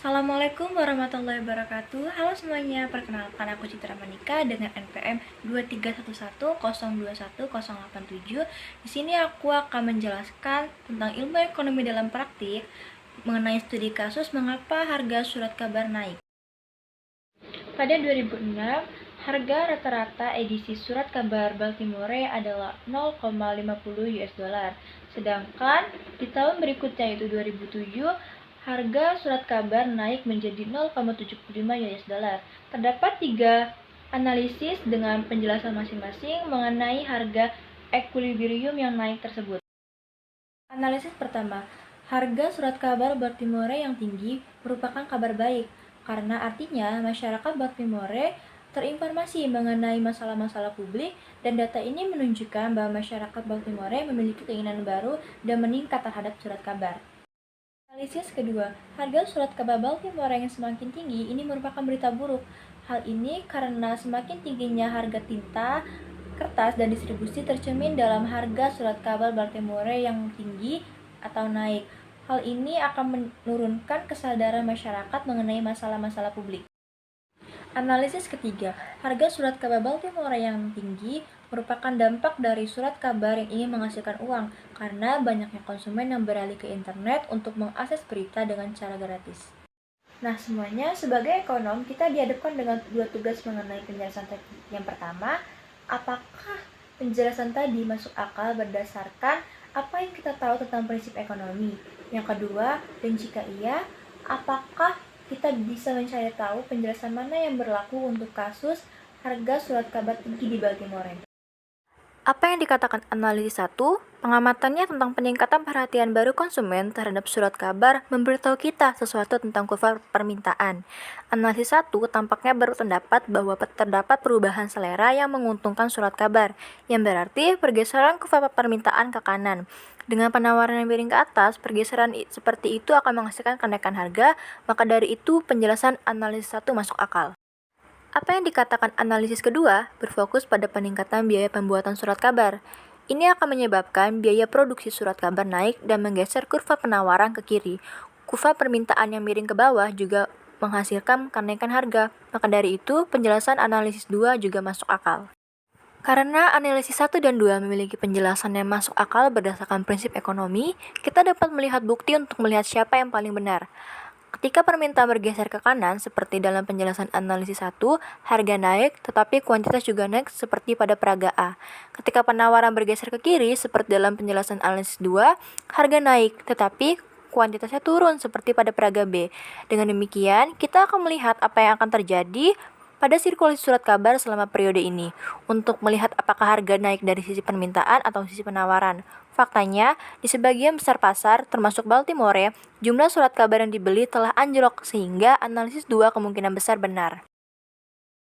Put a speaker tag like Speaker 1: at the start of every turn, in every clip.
Speaker 1: Assalamualaikum warahmatullahi wabarakatuh. Halo semuanya, perkenalkan aku Citra Manika dengan NPM 23110210087. Di sini aku akan menjelaskan tentang ilmu ekonomi dalam praktik mengenai studi kasus mengapa harga surat kabar naik. Pada 2006, harga rata-rata edisi surat kabar Baltimore adalah 0,50 US dollar. Sedangkan di tahun berikutnya yaitu 2007, harga surat kabar naik menjadi 0,75 US dollar. Terdapat 3 analisis dengan penjelasan masing-masing mengenai harga equilibrium yang naik tersebut. Analisis pertama, harga surat kabar Baltimore yang tinggi merupakan kabar baik, karena artinya masyarakat Baltimore terinformasi mengenai masalah-masalah publik, dan data ini menunjukkan bahwa masyarakat Baltimore memiliki keinginan baru dan meningkat terhadap surat kabar. Analisis kedua, harga surat kabar Baltimore yang semakin tinggi ini merupakan berita buruk. Hal ini karena semakin tingginya harga tinta, kertas, dan distribusi tercermin dalam harga surat kabar Baltimore yang tinggi atau naik. Hal ini akan menurunkan kesadaran masyarakat mengenai masalah-masalah publik. Analisis ketiga, harga surat kabar Baltimore yang tinggi merupakan dampak dari surat kabar yang ingin menghasilkan uang, karena banyaknya konsumen yang beralih ke internet untuk mengakses berita dengan cara gratis. Nah, semuanya sebagai ekonom, kita dihadapkan dengan dua tugas mengenai penjelasan tadi. Yang pertama, apakah penjelasan tadi masuk akal berdasarkan apa yang kita tahu tentang prinsip ekonomi? Yang kedua, dan jika iya, apakah kita bisa mencari tahu penjelasan mana yang berlaku untuk kasus harga surat kabar tinggi di Baltimore? Apa yang dikatakan analisis 1, pengamatannya tentang peningkatan perhatian baru konsumen terhadap surat kabar memberitahu kita sesuatu tentang kurva permintaan. Analisis 1 tampaknya berpendapat bahwa terdapat perubahan selera yang menguntungkan surat kabar, yang berarti pergeseran kurva permintaan ke kanan. Dengan penawaran yang miring ke atas, pergeseran seperti itu akan menghasilkan kenaikan harga, maka dari itu penjelasan analisis 1 masuk akal. Apa yang dikatakan analisis kedua berfokus pada peningkatan biaya pembuatan surat kabar. Ini akan menyebabkan biaya produksi surat kabar naik dan menggeser kurva penawaran ke kiri. Kurva permintaan yang miring ke bawah juga menghasilkan kenaikan harga. Maka dari itu, penjelasan analisis 2 juga masuk akal. Karena analisis 1 dan 2 memiliki penjelasan yang masuk akal berdasarkan prinsip ekonomi, kita dapat melihat bukti untuk melihat siapa yang paling benar. Ketika permintaan bergeser ke kanan, seperti dalam penjelasan analisis 1, harga naik, tetapi kuantitas juga naik seperti pada peraga A. Ketika penawaran bergeser ke kiri, seperti dalam penjelasan analisis 2, harga naik, tetapi kuantitasnya turun seperti pada peraga B. Dengan demikian, kita akan melihat apa yang akan terjadi pada sirkulasi surat kabar selama periode ini, untuk melihat apakah harga naik dari sisi permintaan atau sisi penawaran. Faktanya, di sebagian besar pasar, termasuk Baltimore, jumlah surat kabar yang dibeli telah anjlok sehingga analisis 2 kemungkinan besar benar.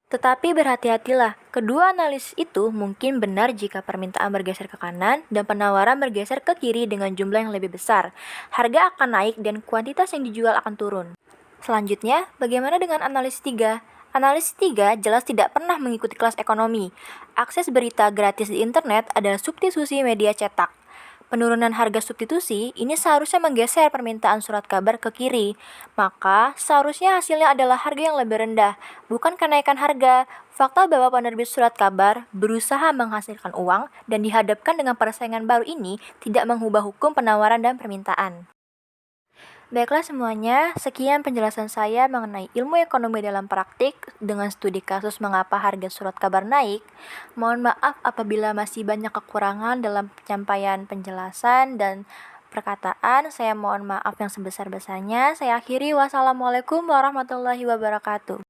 Speaker 1: Tetapi berhati-hatilah, kedua analisis itu mungkin benar jika permintaan bergeser ke kanan dan penawaran bergeser ke kiri dengan jumlah yang lebih besar. Harga akan naik dan kuantitas yang dijual akan turun. Selanjutnya, bagaimana dengan analisis 3? Analisis 3 jelas tidak pernah mengikuti kelas ekonomi. Akses berita gratis di internet adalah substitusi media cetak. Penurunan harga substitusi ini seharusnya menggeser permintaan surat kabar ke kiri. Maka, seharusnya hasilnya adalah harga yang lebih rendah, bukan kenaikan harga. Fakta bahwa penerbit surat kabar berusaha menghasilkan uang dan dihadapkan dengan persaingan baru ini tidak mengubah hukum penawaran dan permintaan. Baiklah semuanya, sekian penjelasan saya mengenai ilmu ekonomi dalam praktik dengan studi kasus mengapa harga surat kabar naik. Mohon maaf apabila masih banyak kekurangan dalam penyampaian penjelasan dan perkataan. Saya mohon maaf yang sebesar-besarnya. Saya akhiri, wassalamualaikum warahmatullahi wabarakatuh.